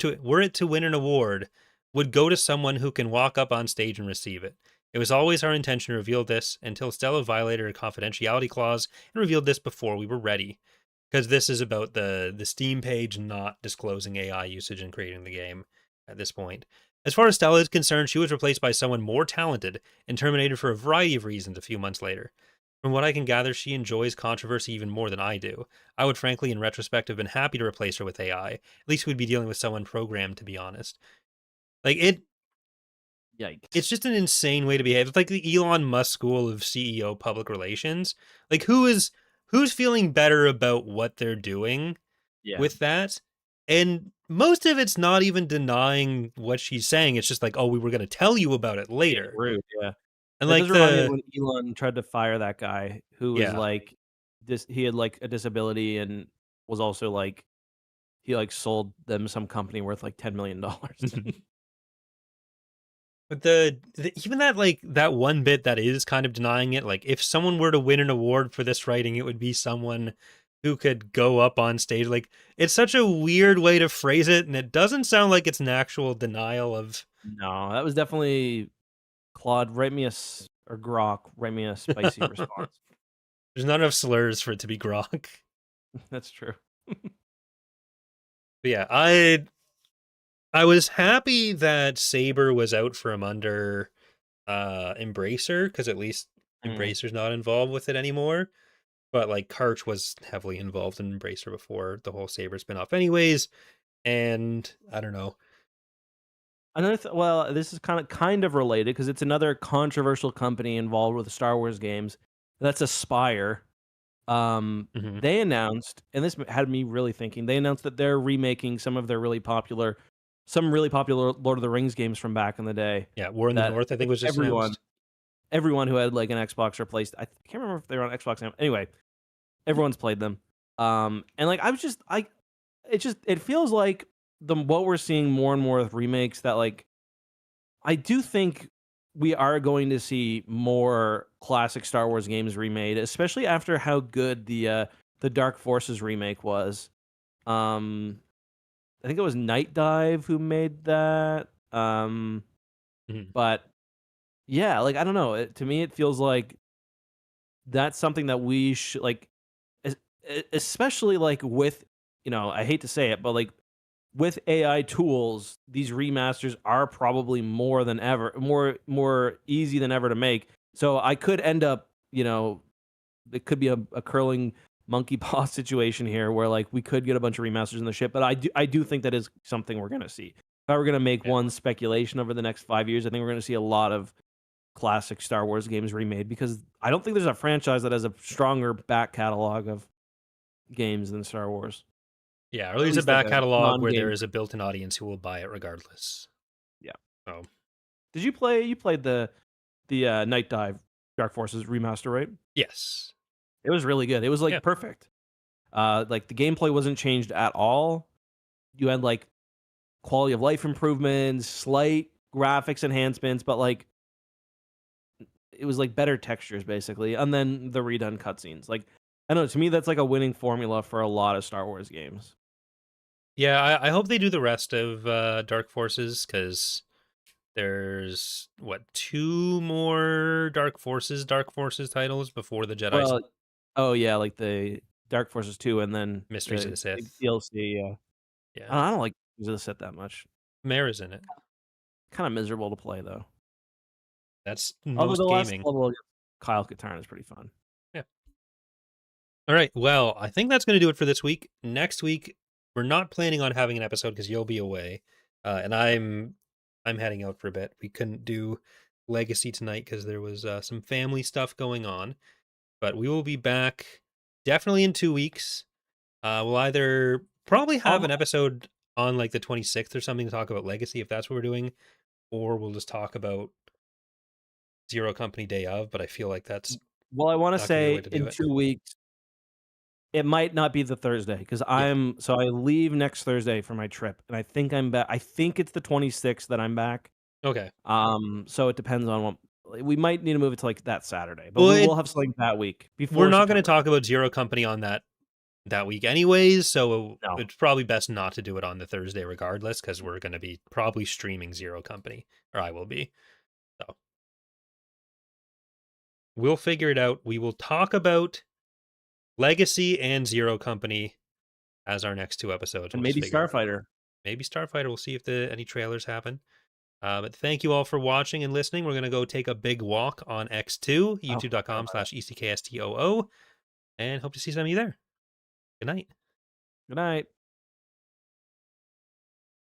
it to win an award, would go to someone who can walk up on stage and receive it. It was always our intention to reveal this until Stella violated a confidentiality clause and revealed this before we were ready. Because this is about the Steam page not disclosing AI usage and creating the game at this point. As far as Stella is concerned, she was replaced by someone more talented and terminated for a variety of reasons a few months later. From what I can gather, she enjoys controversy even more than I do. I would frankly, in retrospect, have been happy to replace her with AI. At least we'd be dealing with someone programmed, to be honest. Like it's Yikes. just an insane way to behave. It's like the Elon Musk school of CEO public relations. Like who's feeling better about what they're doing Yeah. with that? And most of it's not even denying what she's saying. It's just like, oh, we were going to tell you about it Being later. rude, yeah. And That like does remind me of the when Elon tried to fire that guy who was, yeah. like, he had, like, a disability and was also, like he, like, sold them some company worth, like, $10,000,000. But even that like that one bit that is kind of denying it, like if someone were to win an award for this writing, it would be someone who could go up on stage. Like it's such a weird way to phrase it, and it doesn't sound like it's an actual denial of. No, that was definitely Claude, write me a s or Grok, write me a spicy There's response. not enough slurs for it to be grok. That's true. But yeah, I was happy that Saber was out from under Embracer because at least Mm. Embracer's not involved with it anymore. But like Karch was heavily involved in Embracer before the whole Saber spinoff, anyways. And I don't know. Well, this is kind of related because it's another controversial company involved with the Star Wars games. That's Aspire. Hmm. They announced, and this had me really thinking. They announced that they're remaking some really popular Lord of the Rings games from back in the day. Yeah, War in the That North, I think like was just everyone, announced. everyone who had like an Xbox replaced. I can't remember if they were on Xbox now. Anyway, everyone's played them. And like I was just, I, it feels like what we're seeing more and more with remakes that like I do think we are going to see more classic Star Wars games remade, especially after how good the Dark Forces remake was. Um, I think it was Night Dive who made that. Mhm. But yeah, like I don't know. To me, it feels like that's something that we should like, es- especially like with I hate to say it, but like with AI tools, these remasters are probably more easy than ever to make. So I could end up, it could be a curling monkey paw situation here where like we could get a bunch of remasters in the ship. But I do think that is something we're gonna see. If I were gonna make Yeah. one speculation over the next 5 years, I think we're gonna see a lot of classic Star Wars games remade because I don't think there's a franchise that has a stronger back catalog of games than Star Wars, Yeah, or at or at least a least like back a catalog where there non-game. is a built-in audience who will buy it regardless. Yeah. Oh, Did you play? You played the Night Dive Dark Forces remaster, right? yes. It was really good. It was Yeah. like perfect. Like the gameplay wasn't changed at all. You had like quality of life improvements, slight graphics enhancements, but like it was like better textures basically, and then the redone cutscenes. Like I don't know. To me, that's like a winning formula for a lot of Star Wars games. Yeah, I hope they do the rest of Dark Forces because there's what, two more Dark Forces titles before the Jedi Well, oh yeah, like the Dark Forces 2, and then Mysteries of the the big Sith. DLC. Yeah. I don't like the set that much. Mara's in it. Kind of miserable to play though. That's Although most the last gaming. level against Kyle Katarn is pretty fun. Yeah. All right. Well, I think that's going to do it for this week. Next week, we're not planning on having an episode because you'll be away, and I'm heading out for a bit. We couldn't do Legacy tonight because there was some family stuff going on, but we will be back definitely in 2 weeks. We'll either probably have Um, an episode on like the 26th or something to talk about Legacy if that's what we're doing, or we'll just talk about Zero Company Day of. But I feel like that's well, I want to not going to be the way say to do in it. 2 weeks, it might not be the Thursday because Yeah. I leave next Thursday for my trip, and I think I'm back. I think it's the 26th that I'm back. Okay. So it depends on what we might need to move it to like that Saturday, but Well, we will have something that week we're before not going to September. talk about Zero Company on that that week anyways, so No. it's probably best not to do it on the Thursday regardless, because we're going to be probably streaming Zero Company, or I will be. So we'll figure it out. We will talk about Legacy and Zero Company as our next 2 episodes. And We'll just maybe figure it out. Starfighter. Maybe Starfighter. We'll see if any trailers happen. But thank you all for watching and listening. We're going to go take a big walk on X2, Oh, youtube.com/ECKSTOO, and hope to see some of you there. Good night. good night.